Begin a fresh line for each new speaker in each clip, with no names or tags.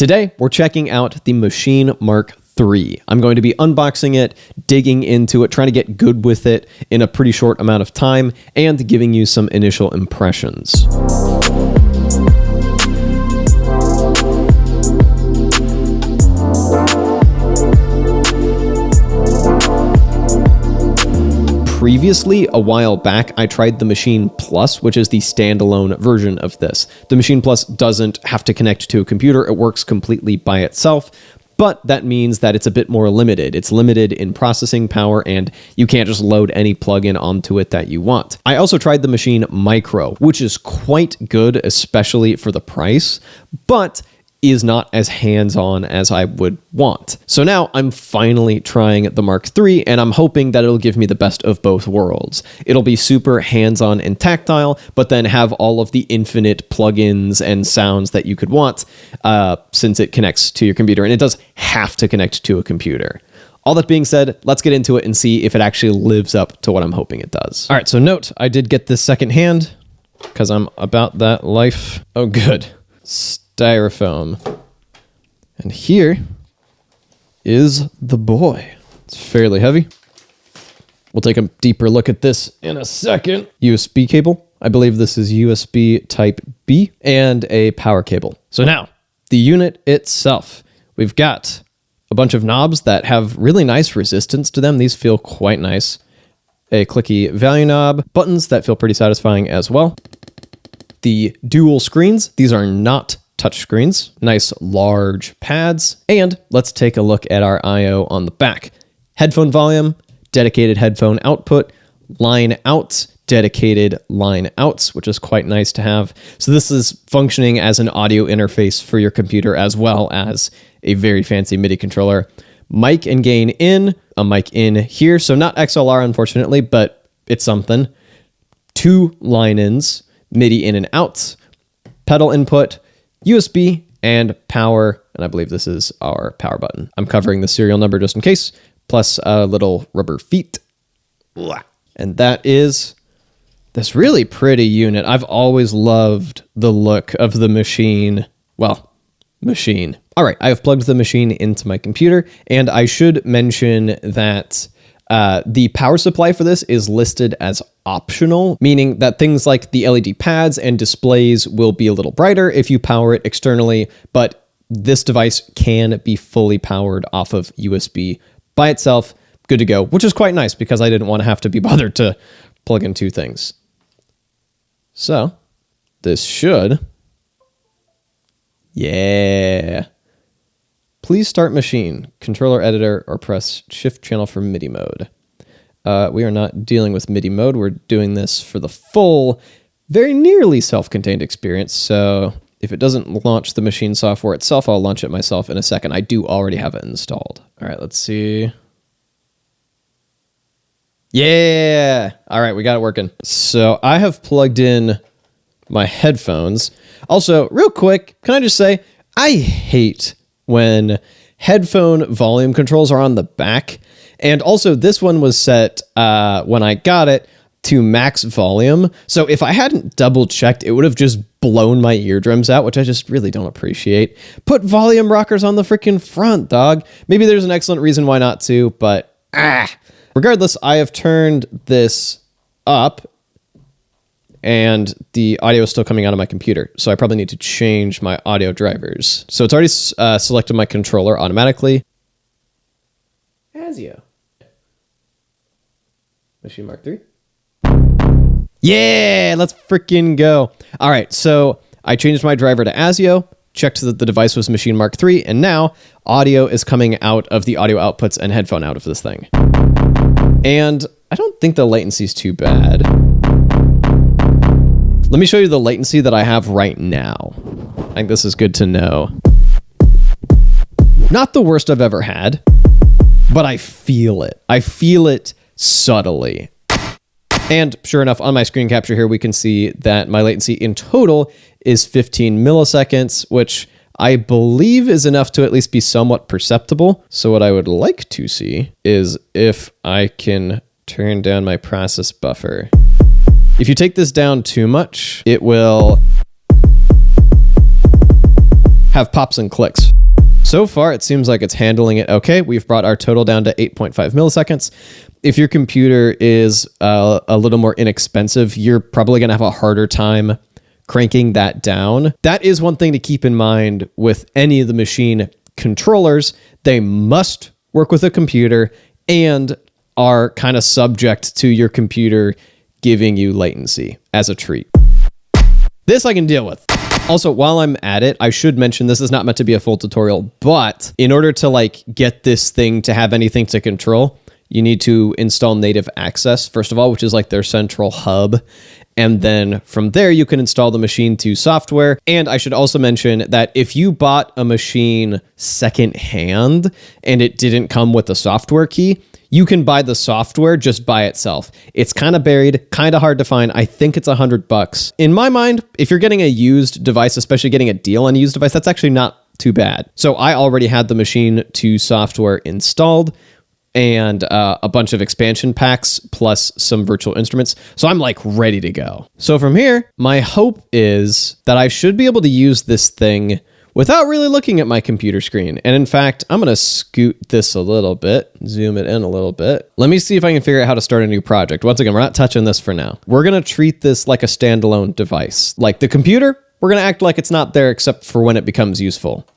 Today, we're checking out the Maschine Mark III. I'm going to be unboxing it, digging into it, trying to get good with it in a pretty short amount of time, and giving you some initial impressions. Previously, a while back, I tried the Maschine Plus, which is the standalone version of this. The Maschine Plus doesn't have to connect to a computer. It works completely by itself, but that means that it's a bit more limited. It's limited in processing power, and you can't just load any plugin onto it that you want. I also tried the Maschine Micro, which is quite good, especially for the price, but is not as hands-on as I would want. So now I'm finally trying the Mark III, and I'm hoping that it'll give me the best of both worlds. It'll be super hands-on and tactile, but then have all of the infinite plugins and sounds that you could want, since it connects to your computer, and it does have to connect to a computer. All that being said, let's get into it and see if it actually lives up to what I'm hoping it does. All right, so note, I did get this secondhand, because I'm about that life. Oh, good. Styrofoam. And here is the boy. It's fairly heavy. We'll take a deeper look at this in a second. USB cable. I believe this is USB type B and a power cable. So now, the unit itself. We've got a bunch of knobs that have really nice resistance to them. These feel quite nice. A clicky value knob. Buttons that feel pretty satisfying as well. The dual screens. These are not touch screens, nice large pads, and let's take a look at our I/O on the back. Headphone volume, dedicated headphone output, line outs, dedicated line outs, which is quite nice to have. So this is functioning as an audio interface for your computer as well as a very fancy MIDI controller. Mic and gain in, a mic in here, so not XLR unfortunately, but it's something. 2 line ins, MIDI in and out, pedal input, USB and power, and I believe this is our power button. I'm covering the serial number just in case, plus a little rubber feet. And that is this really pretty unit. I've always loved the look of the Maschine. Well, Maschine. All right, I have plugged the Maschine into my computer, and I should mention that the power supply for this is listed as optional, meaning that things like the LED pads and displays will be a little brighter if you power it externally, but this device can be fully powered off of USB by itself, good to go, which is quite nice because I didn't want to have to be bothered to plug in 2 things. So, this should... Yeah. Please start Maschine, controller editor, or press shift channel for MIDI mode. We are not dealing with MIDI mode. We're doing this for the full, very nearly self-contained experience. So if it doesn't launch the Maschine software itself, I'll launch it myself in a second. I do already have it installed. All right, let's see. Yeah. All right, we got it working. So I have plugged in my headphones. Also, real quick, can I just say, I hate when headphone volume controls are on the back. And also this one was set, when I got it, to max volume. So if I hadn't double checked, it would have just blown my eardrums out, which I just really don't appreciate. Put volume rockers on the freaking front, dog. Maybe there's an excellent reason why not to, but regardless, I have turned this up and the audio is still coming out of my computer. So I probably need to change my audio drivers. So it's already selected my controller automatically. ASIO. Maschine Mark III. Yeah, let's freaking go. All right, so I changed my driver to ASIO, checked that the device was Maschine Mark III, and now audio is coming out of the audio outputs and headphone out of this thing. And I don't think the latency is too bad. Let me show you the latency that I have right now. I think this is good to know. Not the worst I've ever had, but I feel it. I feel it subtly. And sure enough, on my screen capture here, we can see that my latency in total is 15 milliseconds, which I believe is enough to at least be somewhat perceptible. So what I would like to see is if I can turn down my process buffer. If you take this down too much, it will have pops and clicks. So far, it seems like it's handling it okay. We've brought our total down to 8.5 milliseconds. If your computer is a little more inexpensive, you're probably going to have a harder time cranking that down. That is one thing to keep in mind with any of the Maschine controllers. They must work with a computer and are kind of subject to your computer giving you latency as a treat. This I can deal with. Also, while I'm at it, I should mention this is not meant to be a full tutorial, but in order to like get this thing to have anything to control, you need to install Native Access, first of all, which is like their central hub. And then from there, you can install the Maschine 2 software. And I should also mention that if you bought a Maschine secondhand and it didn't come with the software key, you can buy the software just by itself. It's kind of buried, kind of hard to find. I think it's $100. In my mind, if you're getting a used device, especially getting a deal on a used device, that's actually not too bad. So I already had the Maschine 2 software installed and a bunch of expansion packs plus some virtual instruments. So I'm like ready to go. So from here, my hope is that I should be able to use this thing without really looking at my computer screen. And in fact, I'm gonna scoot this a little bit, zoom it in a little bit. Let me see if I can figure out how to start a new project. Once again, we're not touching this for now. We're gonna treat this like a standalone device. Like the computer, we're gonna act like it's not there except for when it becomes useful.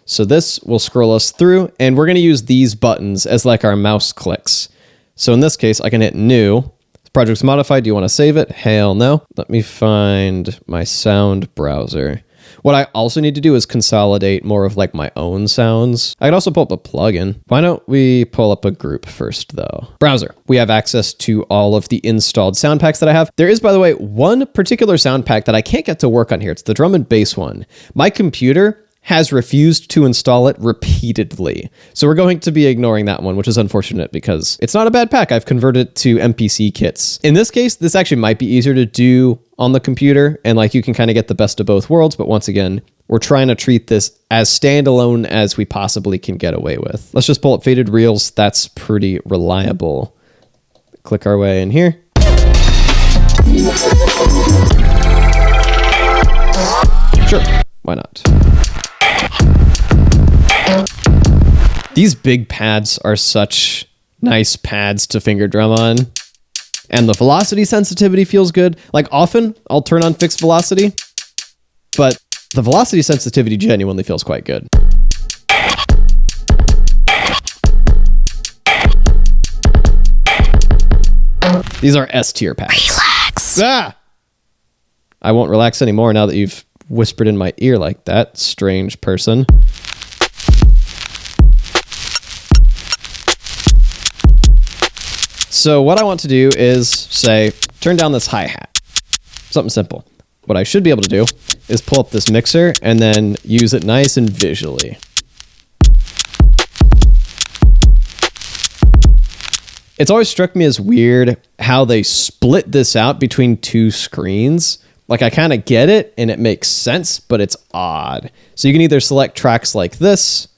So this will scroll us through, and we're gonna use these buttons as like our mouse clicks. So in this case, I can hit new. The project's modified, do you wanna save it? Hell no. Let me find my sound browser. What I also need to do is consolidate more of like my own sounds. I could also pull up a plugin. Why don't we pull up a group first though? Browser. We have access to all of the installed sound packs that I have. There is, by the way, one particular sound pack that I can't get to work on here. It's the drum and bass one. My computer has refused to install it repeatedly. So we're going to be ignoring that one, which is unfortunate because it's not a bad pack. I've converted it to MPC kits. In this case, this actually might be easier to do on the computer, and like you can kind of get the best of both worlds, but once again, we're trying to treat this as standalone as we possibly can get away with. Let's just pull up faded reels. That's pretty reliable. Click our way in here. Sure, why not? These big pads are such nice pads to finger drum on. And the velocity sensitivity feels good. Like often I'll turn on fixed velocity, but the velocity sensitivity genuinely feels quite good. These are S tier pads.
Relax.
Ah! I won't relax anymore now that you've whispered in my ear like that, strange person. So what I want to do is say, turn down this hi-hat. Something simple. What I should be able to do is pull up this mixer and then use it nice and visually. It's always struck me as weird how they split this out between two screens. Like I kind of get it and it makes sense, but it's odd. So you can either select tracks like this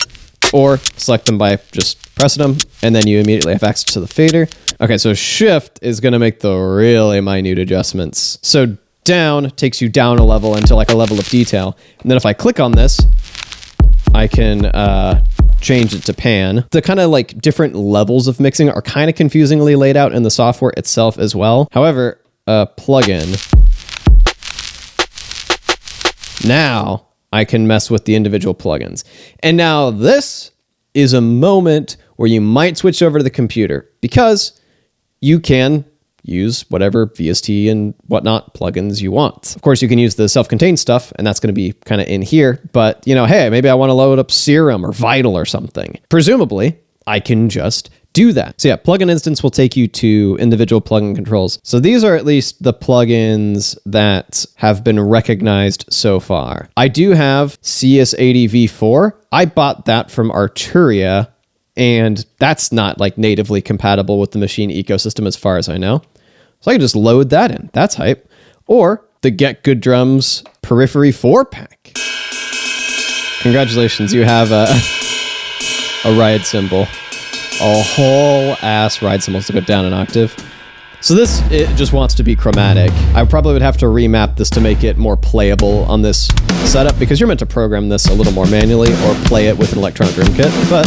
or select them by just pressing them and then you immediately have access to the fader. Okay, so shift is going to make the really minute adjustments. So down takes you down a level into like a level of detail. And then if I click on this, I can change it to pan. The kind of like different levels of mixing are kind of confusingly laid out in the software itself as well. However, a plugin, now I can mess with the individual plugins. And now this is a moment where you might switch over to the computer because you can use whatever VST and whatnot plugins you want. Of course, you can use the self-contained stuff, and that's going to be kind of in here. But, you know, hey, maybe I want to load up Serum or Vital or something. Presumably, I can just do that. So yeah, plugin instance will take you to individual plugin controls. So these are at least the plugins that have been recognized so far. I do have CS80 V4. I bought that from Arturia, and that's not like natively compatible with the Maschine ecosystem as far as I know. So I can just load that in. That's hype. Or the Get Good Drums Periphery 4-pack. Congratulations, you have a ride cymbal. A whole ass ride cymbal to go down an octave. So this, it just wants to be chromatic. I probably would have to remap this to make it more playable on this setup, because you're meant to program this a little more manually or play it with an electronic drum kit, but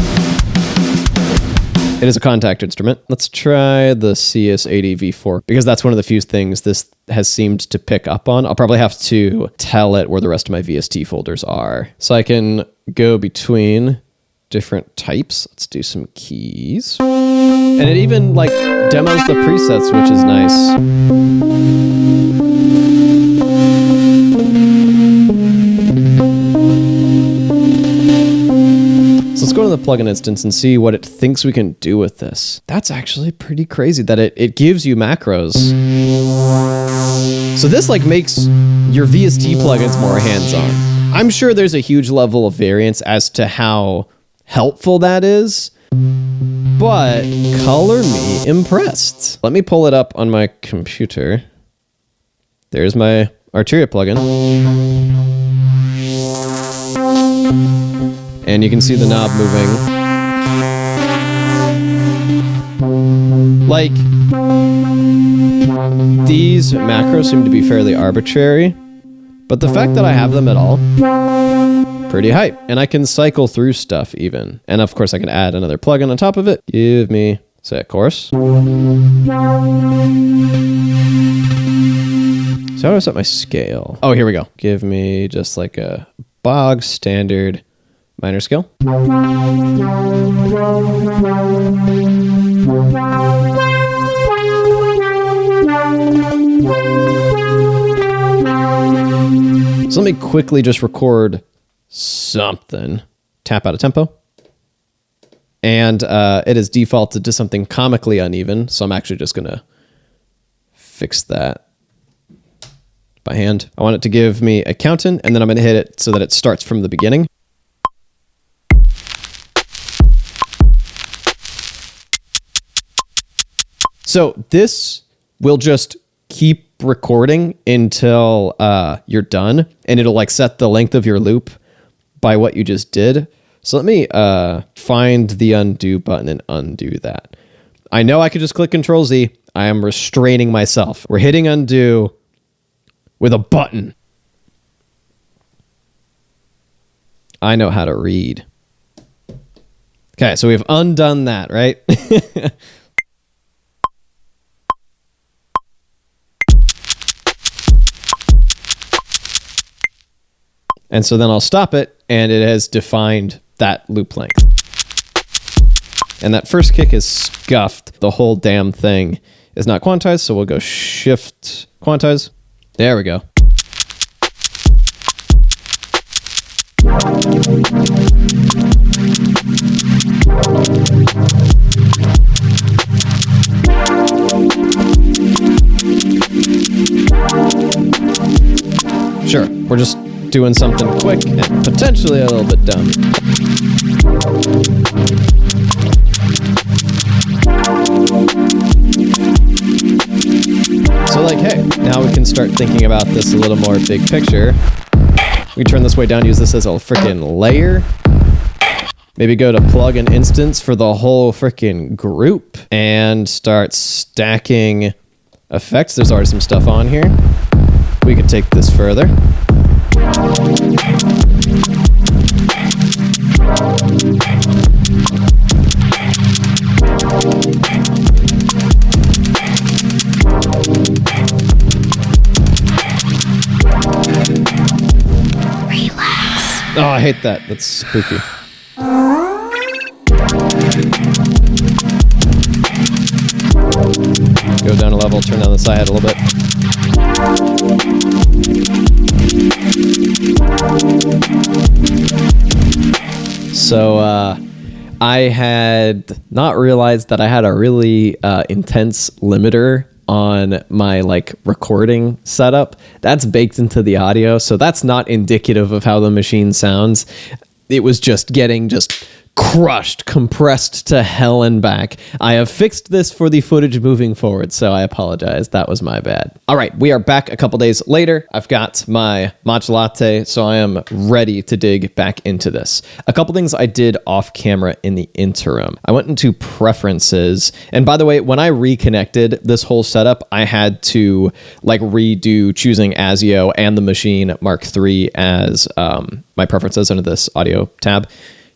it is a contact instrument. Let's try the CS80 V4, because that's one of the few things this has seemed to pick up on. I'll probably have to tell it where the rest of my VST folders are. So I can go between different types. Let's do some keys. And it even like demos the presets, which is nice. So let's go to the plugin instance and see what it thinks we can do with this. That's actually pretty crazy that it gives you macros. So this like makes your VST plugins more hands-on. I'm sure there's a huge level of variance as to how helpful that is, but color me impressed. Let me pull it up on my computer. There's my Arturia plugin. And you can see the knob moving. Like, these macros seem to be fairly arbitrary, but the fact that I have them at all, pretty hype. And I can cycle through stuff even. And of course I can add another plugin on top of it. Give me, say, a chorus. So how do I set my scale? Oh, here we go. Give me just like a bog standard minor scale. So let me quickly just record something. Tap out of tempo. And it is defaulted to something comically uneven, so I'm actually just going to fix that by hand. I want it to give me a count-in, and then I'm going to hit it so that it starts from the beginning. So this will just keep recording until you're done, and it'll like set the length of your loop by what you just did. So let me find the undo button and undo that. I know I could just click Control Z. I am restraining myself. We're hitting undo with a button. I know how to read. Okay, so we've undone that, right? And so then I'll stop it, and it has defined that loop length. And that first kick is scuffed. The whole damn thing is not quantized, so we'll go shift quantize. There we go. Sure, we're just doing something quick and potentially a little bit dumb. So like, hey, now we can start thinking about this a little more big picture. We can turn this way down, use this as a freaking layer. Maybe go to plugin instance for the whole freaking group and start stacking effects. There's already some stuff on here. We could take this further. Relax. Oh, I hate that. That's spooky. Go down a level, turn down the side a little bit. So I had not realized that I had a really intense limiter on my like recording setup. That's baked into the audio, so that's not indicative of how the machine sounds. It was just getting just crushed, compressed to hell and back. I have fixed this for the footage moving forward, so I apologize. That was my bad. All right, we are back a couple days later. I've got my matcha latte, so I am ready to dig back into this. A couple things I did off camera in the interim. I went into preferences, and by the way, when I reconnected this whole setup, I had to like redo choosing ASIO and the Maschine MK3 as my preferences under this audio tab.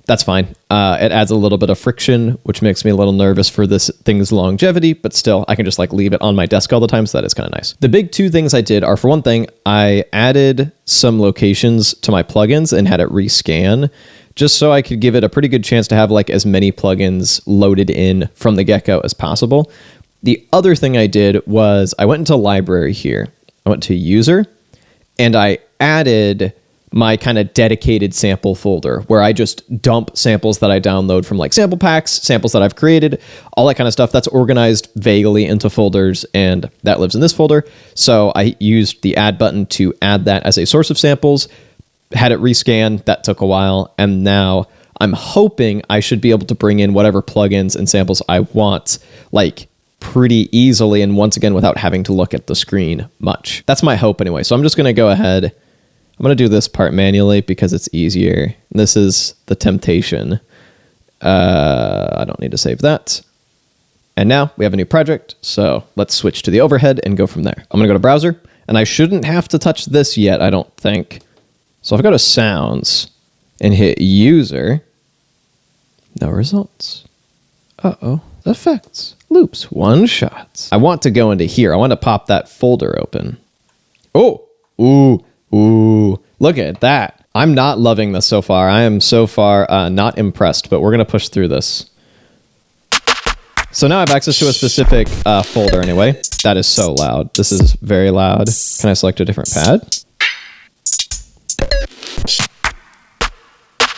That's fine. It adds a little bit of friction, which makes me a little nervous for this thing's longevity, but still, I can just like leave it on my desk all the time, so that is kind of nice. The big two things I did are, for one thing, I added some locations to my plugins and had it rescan, just so I could give it a pretty good chance to have like as many plugins loaded in from the get-go as possible. The other thing I did was I went into library here. I went to user, and I added my kind of dedicated sample folder where I just dump samples that I download from like sample packs, samples that I've created, all that kind of stuff. That's organized vaguely into folders, and that lives in this folder. So I used the add button to add that as a source of samples, had it rescan. That took a while. And now I'm hoping I should be able to bring in whatever plugins and samples I want, like pretty easily. And once again, without having to look at the screen much. That's my hope anyway. So I'm just going to go ahead. I'm going to do this part manually because it's easier. This is the temptation. I don't need to save that. And now we have a new project. So let's switch to the overhead and go from there. I'm going to go to browser, and I shouldn't have to touch this yet, I don't think. So if I go to sounds and hit user, no results. Uh-oh. Effects, loops, one shots. I want to go into here. I want to pop that folder open. Oh, ooh, look at that. I'm not loving this so far. I am so far not impressed, but we're going to push through this. So now I have access to a specific folder anyway. That is so loud. This is very loud. Can I select a different pad?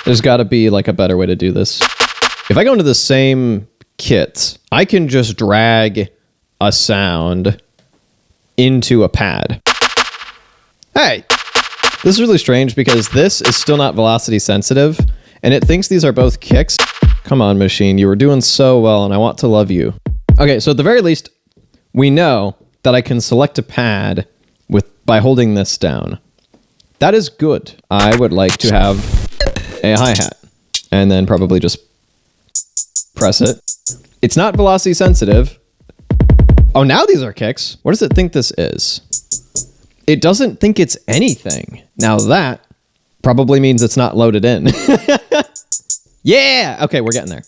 There's got to be like a better way to do this. If I go into the same kit, I can just drag a sound into a pad. Hey! This is really strange because this is still not velocity sensitive, and it thinks these are both kicks. Come on, Maschine, you were doing so well, and I want to love you. Okay, so at the very least, we know that I can select a pad by holding this down. That is good. I would like to have a hi-hat, and then probably just press it. It's not velocity sensitive. Oh, now these are kicks. What does it think this is? It doesn't think it's anything. Now that probably means it's not loaded in. Yeah! Okay, we're getting there.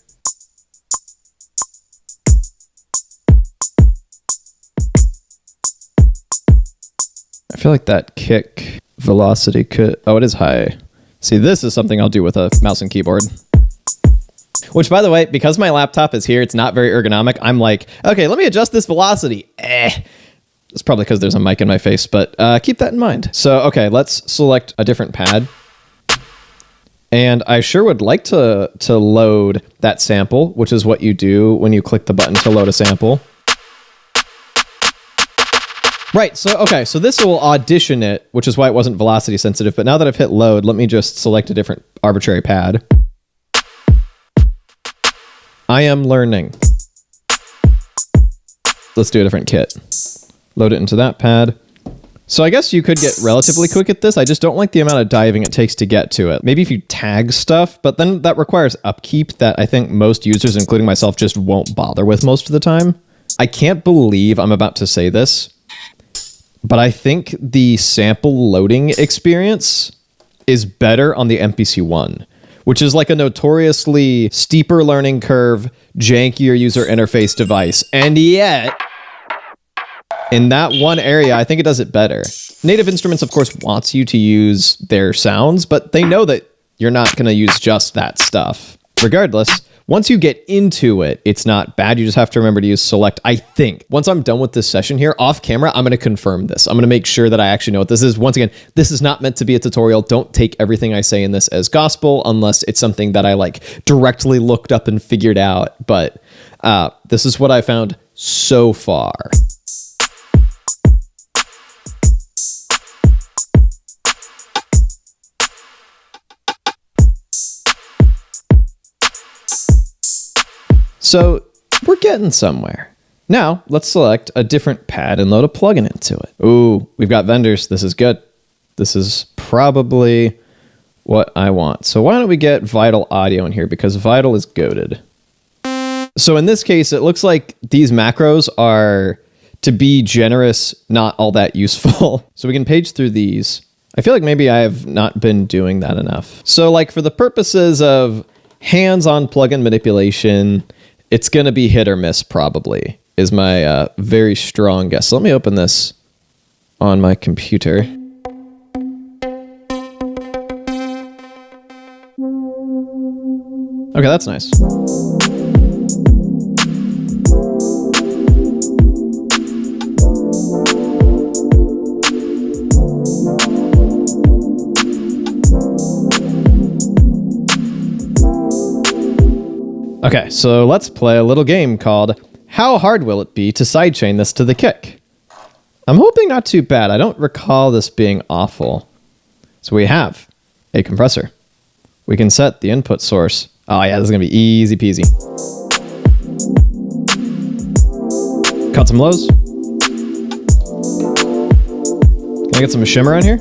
I feel like that kick velocity could... Oh, it is high. See, this is something I'll do with a mouse and keyboard. Which, by the way, because my laptop is here, it's not very ergonomic. I'm like, okay, let me adjust this velocity. It's probably because there's a mic in my face, but keep that in mind. So, okay, let's select a different pad. And I sure would like to load that sample, which is what you do when you click the button to load a sample. Right, so, okay, so this will audition it, which is why it wasn't velocity sensitive. But now that I've hit load, let me just select a different arbitrary pad. I am learning. Let's do a different kit. Load it into that pad. So I guess you could get relatively quick at this. I just don't like the amount of diving it takes to get to it. Maybe if you tag stuff, but then that requires upkeep that I think most users, including myself, just won't bother with most of the time. I can't believe I'm about to say this, but I think the sample loading experience is better on the MPC-1, which is like a notoriously steeper learning curve, jankier user interface device. And yet, in that one area, I think it does it better. Native Instruments, of course, wants you to use their sounds, but they know that you're not going to use just that stuff. Regardless, once you get into it, it's not bad. You just have to remember to use select, I think. Once I'm done with this session here, off camera, I'm going to confirm this. I'm going to make sure that I actually know what this is. Once again, this is not meant to be a tutorial. Don't take everything I say in this as gospel unless it's something that I like directly looked up and figured out. But this is what I found so far. So we're getting somewhere. Now let's select a different pad and load a plugin into it. Ooh, we've got vendors. This is good. This is probably what I want. So why don't we get Vital Audio in here, because Vital is goated. So in this case, it looks like these macros are, to be generous, not all that useful. So we can page through these. I feel like maybe I have not been doing that enough. So like for the purposes of hands-on plugin manipulation, it's going to be hit or miss probably, is my very strong guess. So let me open this on my computer. Okay, that's nice. Okay, so let's play a little game called How Hard Will It Be to Sidechain This to the Kick? I'm hoping not too bad. I don't recall this being awful. So we have a compressor. We can set the input source. Oh yeah, this is gonna be easy peasy. Cut some lows. Can I get some shimmer on here?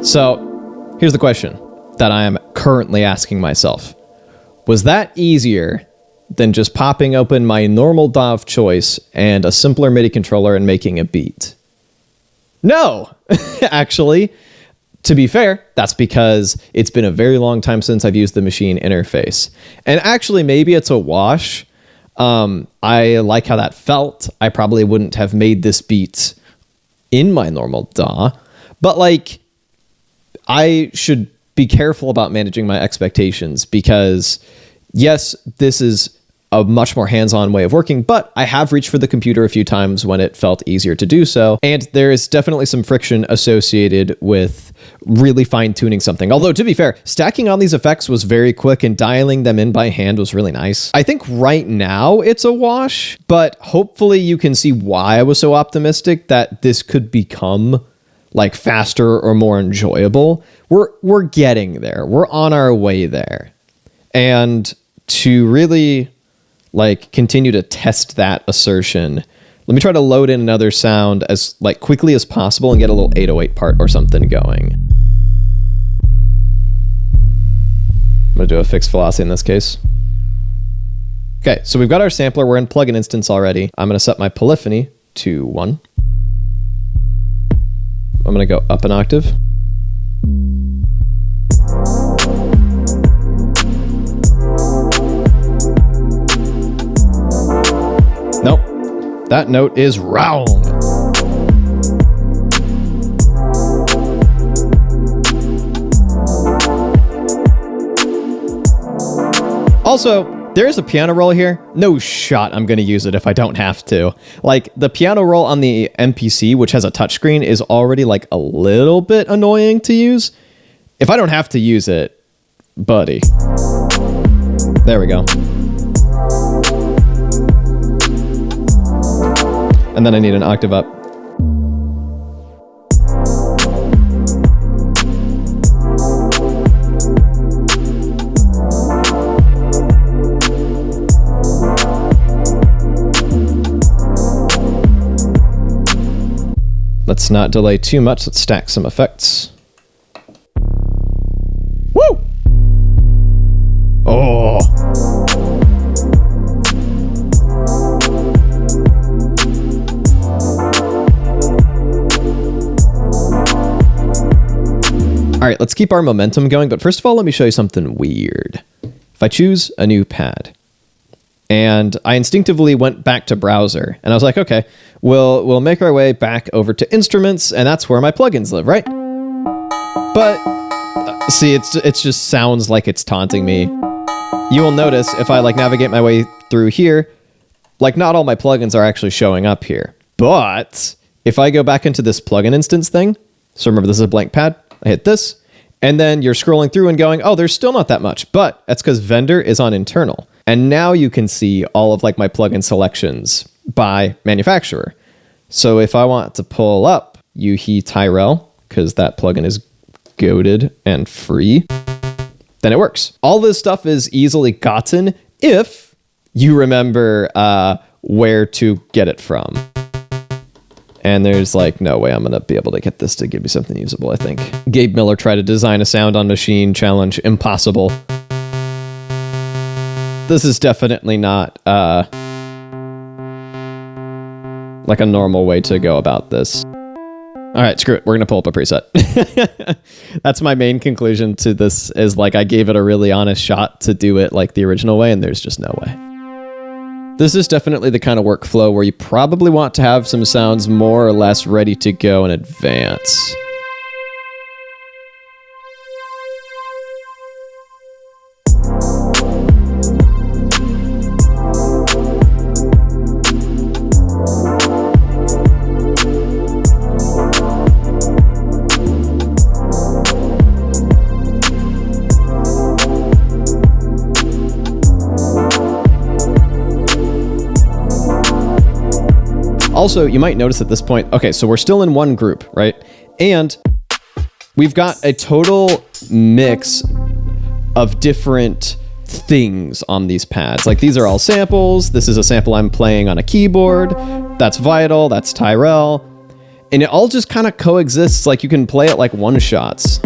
So here's the question that I am currently asking myself. Was that easier than just popping open my normal DAW of choice and a simpler MIDI controller and making a beat? No, actually, to be fair, that's because it's been a very long time since I've used the Maschine interface. And actually, maybe it's a wash. I like how that felt. I probably wouldn't have made this beat in my normal DAW, but like, I should be careful about managing my expectations because, yes, this is a much more hands-on way of working, but I have reached for the computer a few times when it felt easier to do so, and there is definitely some friction associated with really fine-tuning something. Although, to be fair, stacking on these effects was very quick, and dialing them in by hand was really nice. I think right now it's a wash, but hopefully you can see why I was so optimistic that this could become like faster or more enjoyable. We're getting there. We're on our way there. And to really like continue to test that assertion, let me try to load in another sound as like quickly as possible and get a little 808 part or something going. I'm gonna do a fixed velocity in this case. Okay, so we've got our sampler. We're in plugin instance already. I'm gonna set my polyphony to 1. I'm going to go up an octave. Nope. That note is wrong. Also, there is a piano roll here. No shot I'm going to use it if I don't have to. Like, the piano roll on the MPC, which has a touchscreen, is already, like, a little bit annoying to use. If I don't have to use it, buddy. There we go. And then I need an octave up. Let's not delay too much. Let's stack some effects. Woo! Oh! All right, let's keep our momentum going. But first of all, let me show you something weird. If I choose a new pad, and I instinctively went back to browser, and I was like, okay, we'll make our way back over to instruments, and that's where my plugins live, right? But see, it just sounds like it's taunting me. You will notice if I like navigate my way through here, like not all my plugins are actually showing up here. But if I go back into this plugin instance thing, So remember, this is a blank pad. I hit this, and then you're scrolling through and going, oh, there's still not that much, but that's because vendor is on internal. And now you can see all of like my plugin selections by manufacturer. So if I want to pull up Yuhi Tyrell, because that plugin is goated and free, then it works. All this stuff is easily gotten if you remember where to get it from. And there's like no way I'm going to be able to get this to give me something usable, I think. Gabe Miller tried to design a sound on Maschine challenge. Impossible. This is definitely not like a normal way to go about this. All right, screw it. We're going to pull up a preset. That's my main conclusion to this, is like I gave it a really honest shot to do it like the original way, and there's just no way. This is definitely the kind of workflow where you probably want to have some sounds more or less ready to go in advance. Also, you might notice at this point, okay, so we're still in one group, right? And we've got a total mix of different things on these pads. Like these are all samples. This is a sample I'm playing on a keyboard. That's Vital, that's Tyrell. And it all just kind of coexists, like you can play it like one shots.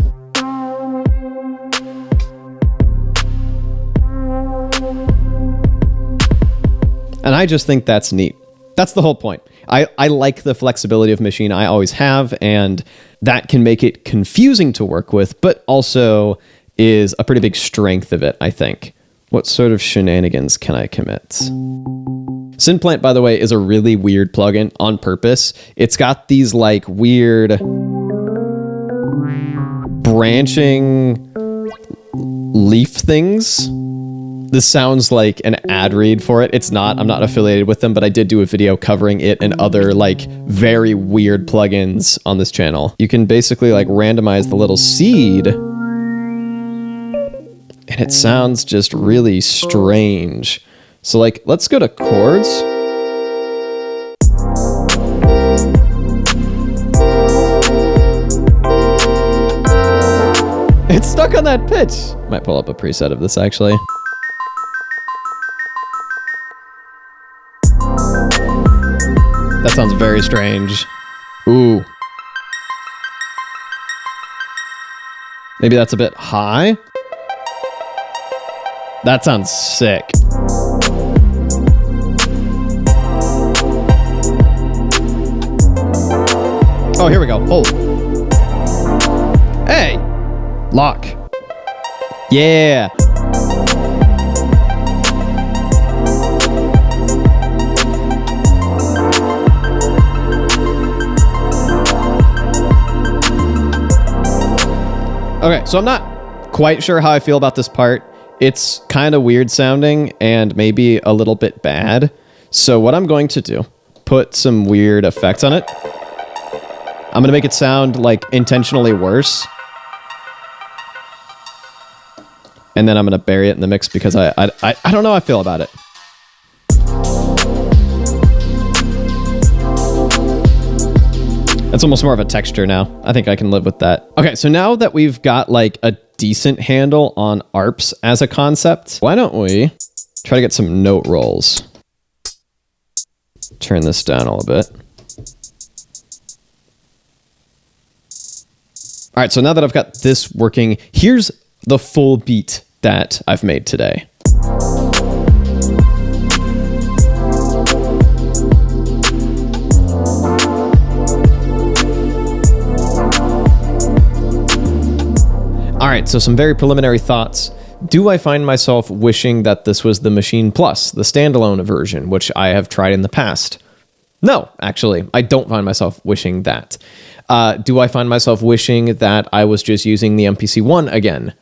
And I just think that's neat. That's the whole point. I like the flexibility of Maschine. I always have, and that can make it confusing to work with, but also is a pretty big strength of it, I think. What sort of shenanigans can I commit? Synplant, by the way, is a really weird plugin on purpose. It's got these like weird branching leaf things. This sounds like an ad read for it. It's not. I'm not affiliated with them, but I did do a video covering it and other like very weird plugins on this channel. You can basically like randomize the little seed, and it sounds just really strange. So like, let's go to chords. It's stuck on that pitch. Might pull up a preset of this actually. That sounds very strange. Ooh. Maybe that's a bit high? That sounds sick. Oh, here we go. Hold. Hey! Lock. Yeah! Okay, so I'm not quite sure how I feel about this part. It's kind of weird sounding and maybe a little bit bad. So what I'm going to do, put some weird effects on it. I'm going to make it sound like intentionally worse. And then I'm going to bury it in the mix because I don't know how I feel about it. It's almost more of a texture now. I think I can live with that. Okay, so now that we've got like a decent handle on ARPs as a concept, why don't we try to get some note rolls? Turn this down a little bit. All right, so now that I've got this working, here's the full beat that I've made today. All right, so some very preliminary thoughts. Do I find myself wishing that this was the Maschine Plus, the standalone version, which I have tried in the past? No, actually, I don't find myself wishing that. Do I find myself wishing that I was just using the MPC-1 again?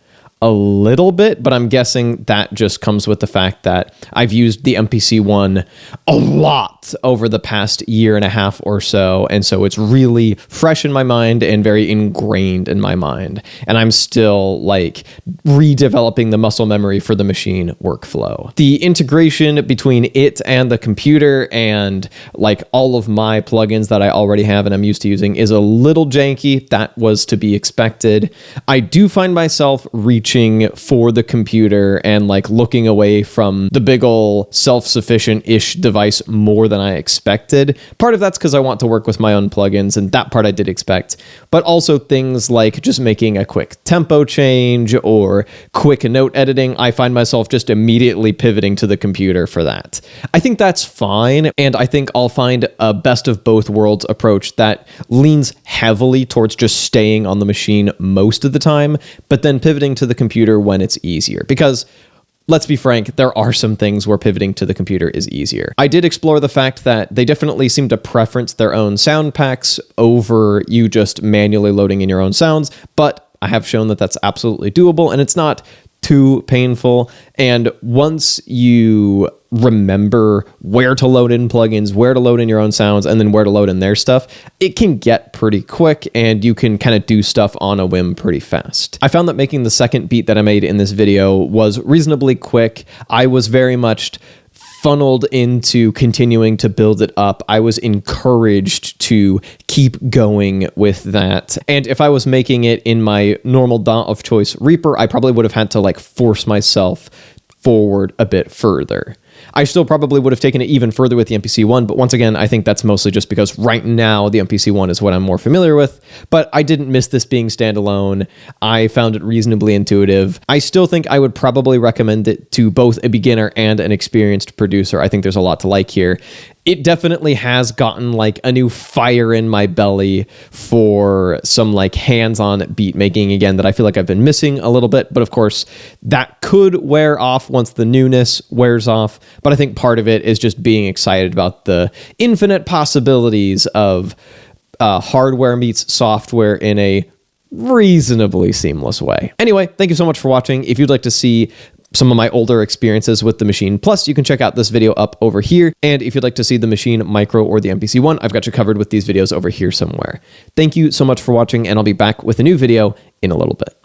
a little bit, but I'm guessing that just comes with the fact that I've used the MPC one a lot over the past year and a half or so, and so it's really fresh in my mind and very ingrained in my mind, and I'm still like redeveloping the muscle memory for the Maschine workflow. The integration between it and the computer and like all of my plugins that I already have and I'm used to using is a little janky. That was to be expected. I do find myself reaching for the computer and like looking away from the big ol' self-sufficient-ish device more than I expected. Part of that's because I want to work with my own plugins, and that part I did expect, but also things like just making a quick tempo change or quick note editing. I find myself just immediately pivoting to the computer for that. I think that's fine, and I think I'll find a best of both worlds approach that leans heavily towards just staying on the Maschine most of the time, but then pivoting to the computer when it's easier. Because let's be frank, there are some things where pivoting to the computer is easier. I did explore the fact that they definitely seem to preference their own sound packs over you just manually loading in your own sounds, but I have shown that that's absolutely doable and it's not too painful. And once you remember where to load in plugins, where to load in your own sounds, and then where to load in their stuff, it can get pretty quick and you can kind of do stuff on a whim pretty fast. I found that making the second beat that I made in this video was reasonably quick. I was very much funneled into continuing to build it up. I was encouraged to keep going with that. And if I was making it in my normal DAW of choice Reaper, I probably would have had to like force myself forward a bit further. I still probably would have taken it even further with the MPC one, but once again, I think that's mostly just because right now the MPC one is what I'm more familiar with, but I didn't miss this being standalone. I found it reasonably intuitive. I still think I would probably recommend it to both a beginner and an experienced producer. I think there's a lot to like here. It definitely has gotten like a new fire in my belly for some like hands-on beat making again that I feel like I've been missing a little bit. But of course, that could wear off once the newness wears off. But I think part of it is just being excited about the infinite possibilities of hardware meets software in a reasonably seamless way. Anyway, thank you so much for watching. If you'd like to see some of my older experiences with the Maschine Plus, you can check out this video up over here. And if you'd like to see the Maschine Micro or the MPC one, I've got you covered with these videos over here somewhere. Thank you so much for watching, and I'll be back with a new video in a little bit.